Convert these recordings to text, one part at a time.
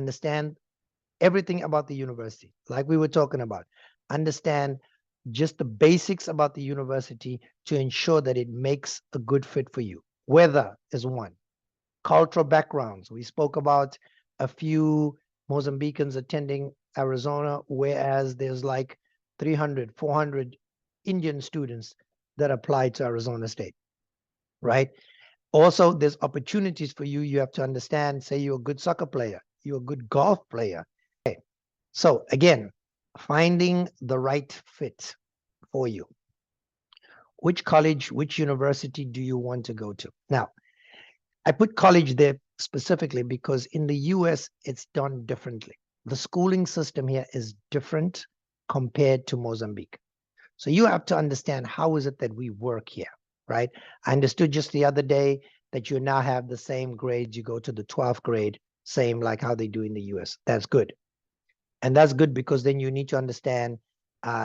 understand everything about the university, like we were talking about. Understand just the basics about the university to ensure that it makes a good fit for you. Weather is one. Cultural backgrounds. We spoke about a few Mozambicans attending Arizona, whereas there's like 300, 400 Indian students that apply to Arizona State, right? Also, there's opportunities for you. You have to understand, say you're a good soccer player, you're a good golf player. Okay. So again, finding the right fit for you. Which college, which university do you want to go to? Now, I put college there specifically because in the US, it's done differently. The schooling system here is different compared to Mozambique. So you have to understand how is it that we work here, right? I understood just the other day that you now have the same grades. You go to the 12th grade, same like how they do in the US. That's good. And that's good because then you need to understand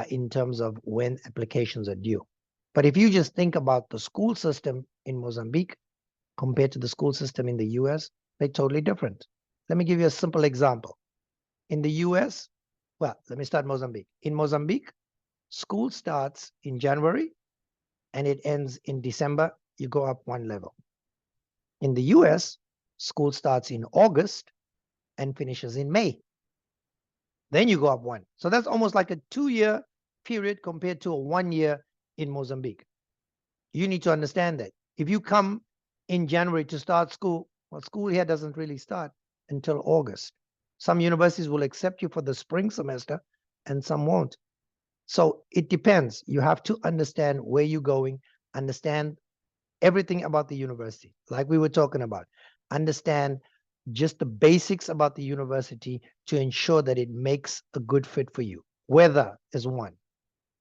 in terms of when applications are due. But if you just think about the school system in Mozambique compared to the school system in the US, they're totally different. Let me give you a simple example. In the US, well, let me start Mozambique. In Mozambique, school starts in January and it ends in December. You go up one level. In the US, school starts in August and finishes in May. Then you go up one. So that's almost like a 2-year period compared to a 1 year in Mozambique. You need to understand that. If you come in January to start school, well, school here doesn't really start until August. Some universities will accept you for the spring semester and some won't. So it depends. You have to understand where you're going, understand everything about the university, like we were talking about. Understand just the basics about the university to ensure that it makes a good fit for you. Weather is one.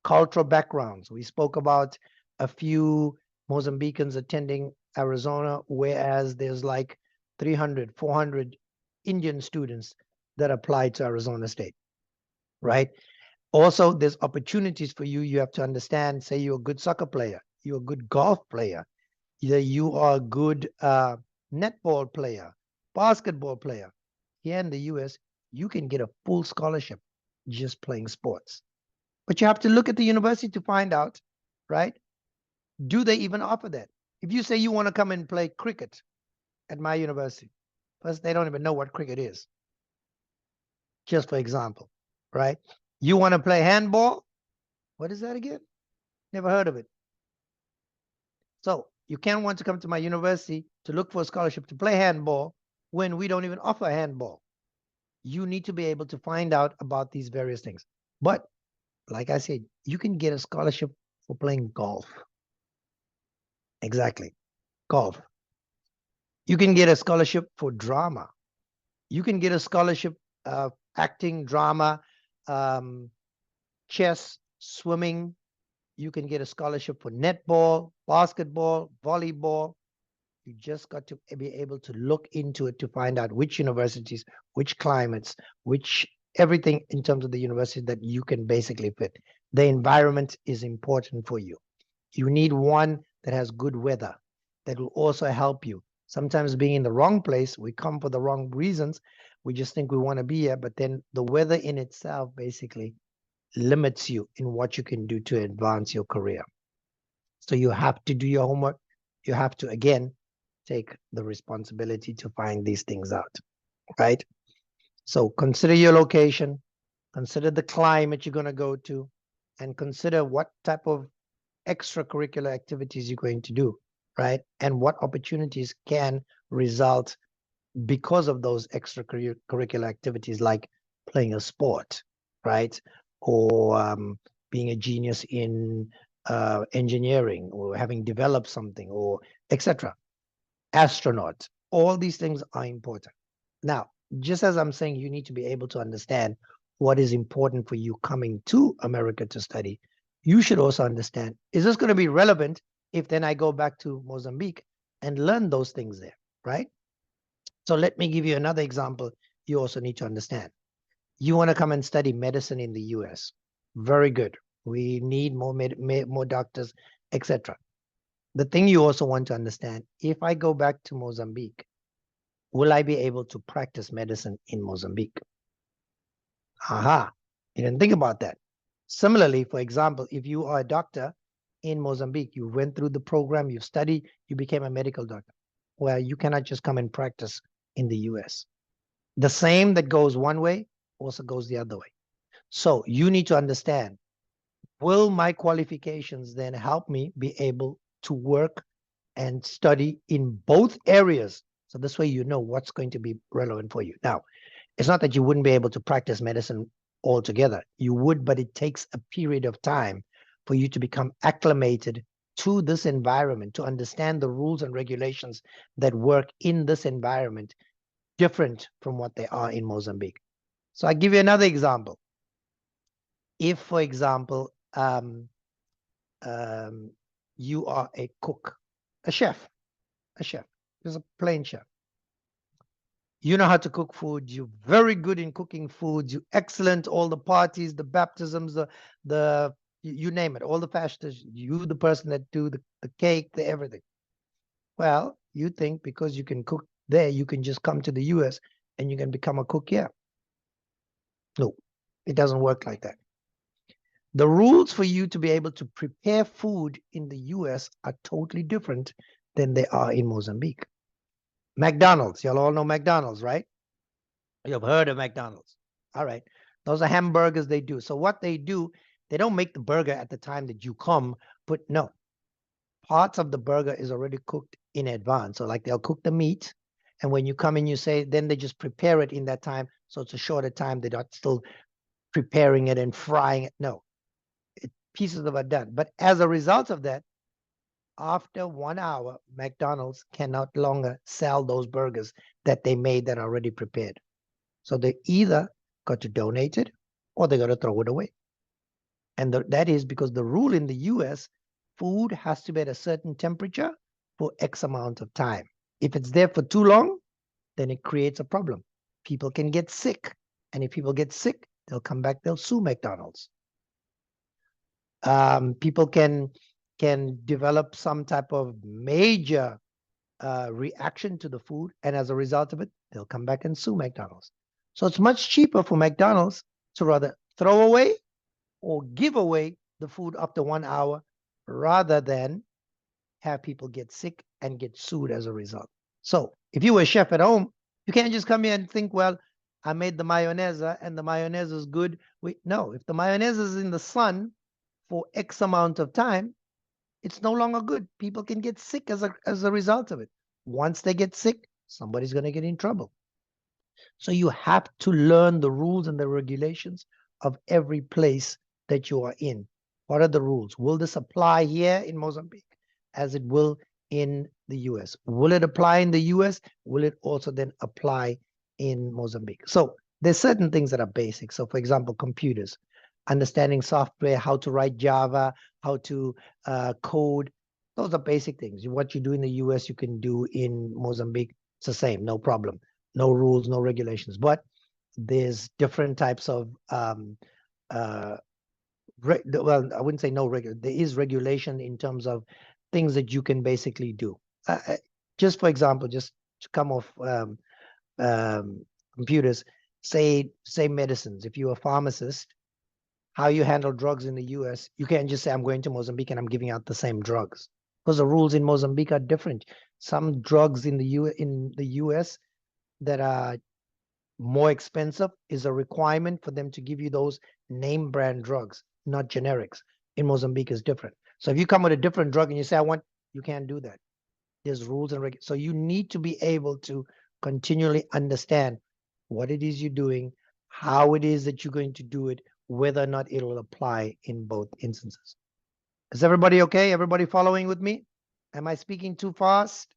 Cultural backgrounds. We spoke about a few Mozambicans attending Arizona, whereas there's like 300, 400 Indian students that apply to Arizona State, right? Also, there's opportunities for you. You have to understand, say you're a good soccer player, you're a good golf player, either you are a good netball player, basketball player. Here in the US, you can get a full scholarship just playing sports. But you have to look at the university to find out, right? Do they even offer that? If you say you want to come and play cricket at my university, first, they don't even know what cricket is, just for example, right? You want to play handball? What is that again? Never heard of it. So you can't want to come to my university to look for a scholarship to play handball when we don't even offer handball. You need to be able to find out about these various things. But like I said, you can get a scholarship for playing golf. Exactly. Golf. You can get a scholarship for drama. You can get a scholarship acting, drama, chess, swimming. You can get a scholarship for netball, basketball, volleyball. You just got to be able to look into it to find out which universities, which climates, which everything in terms of the university that you can basically fit. The environment is important for you. You need one that has good weather that will also help you. Sometimes being in the wrong place, we come for the wrong reasons. We just think we want to be here, but then the weather in itself basically limits you in what you can do to advance your career. So you have to do your homework. You have to, again, take the responsibility to find these things out, right? So consider your location, consider the climate you're going to go to, and consider what type of extracurricular activities you're going to do, right? And what opportunities can result because of those extracurricular activities, like playing a sport, right? Or being a genius in engineering, or having developed something, or etc. Astronaut. All these things are important. Now, just as I'm saying, you need to be able to understand what is important for you coming to America to study. You should also understand, is this going to be relevant if then I go back to Mozambique and learn those things there, right? So let me give you another example you also need to understand. You want to come and study medicine in the US. Very good. We need more doctors, etc. The thing you also want to understand, if I go back to Mozambique, will I be able to practice medicine in Mozambique? Aha, you didn't think about that. Similarly, for example, if you are a doctor in Mozambique, you went through the program, you studied, you became a medical doctor. Well, you cannot just come and practice in the US. The same that goes one way also goes the other way. So you need to understand, will my qualifications then help me be able to work and study in both areas? So this way you know what's going to be relevant for you. Now, it's not that you wouldn't be able to practice medicine altogether. You would, but it takes a period of time for you to become acclimated to this environment, to understand the rules and regulations that work in this environment, different from what they are in Mozambique. So I'll give you another example. If, for example, you are a cook, a chef, just a plain chef. You know how to cook food. You're very good in cooking foods. You're excellent. All the parties, the baptisms, the you name it, all the fashions. You the person that do the cake, the everything. Well, you think because you can cook there, you can just come to the US and you can become a cook here. No, it doesn't work like that. The rules for you to be able to prepare food in the US are totally different than they are in Mozambique. McDonald's, y'all all know McDonald's, right? You've heard of McDonald's. All right. Those are hamburgers they do. So what they do, they don't make the burger at the time that you come, but no. Parts of the burger is already cooked in advance. So like they'll cook the meat, and when you come in, you say, then they just prepare it in that time. So it's a shorter time. They're not still preparing it and frying it. No. Pieces of it done. But as a result of that, after 1 hour, McDonald's cannot longer sell those burgers that they made that are already prepared. So they either got to donate it or they got to throw it away. And that is because the rule in the US, food has to be at a certain temperature for X amount of time. If it's there for too long, then it creates a problem. People can get sick. And if people get sick, they'll come back, they'll sue McDonald's. People can develop some type of major reaction to the food, and as a result of it, they'll come back and sue McDonald's. So it's much cheaper for McDonald's to rather throw away or give away the food after 1 hour rather than have people get sick and get sued as a result. So if you were a chef at home, you can't just come here and think, well, I made the mayonnaise and the mayonnaise is good. No, if the mayonnaise is in the sun for X amount of time, it's no longer good. People can get sick as a result of it. Once they get sick, somebody's going to get in trouble. So you have to learn the rules and the regulations of every place that you are in. What are the rules? Will this apply here in Mozambique as it will in the US? Will it apply in the US? Will it also then apply in Mozambique? So there's certain things that are basic. So for example, computers, understanding software, how to write Java, how to code. Those are basic things. What you do in the US, you can do in Mozambique. It's the same, no problem. No rules, no regulations. But there's different types of, well, I wouldn't say no regulation. There is regulation in terms of things that you can basically do. Just for example, just to come off computers, say medicines. If you're a pharmacist, how you handle drugs in the US, you can't just say, I'm going to Mozambique and I'm giving out the same drugs. Because the rules in Mozambique are different. Some drugs in the US that are more expensive is a requirement for them to give you those name brand drugs, not generics. In Mozambique is different. So if you come with a different drug and you say, you can't do that. There's rules and regulations. So you need to be able to continually understand what it is you're doing, how it is that you're going to do it, whether or not it will apply in both instances. Is everybody okay? Everybody following with me? Am I speaking too fast?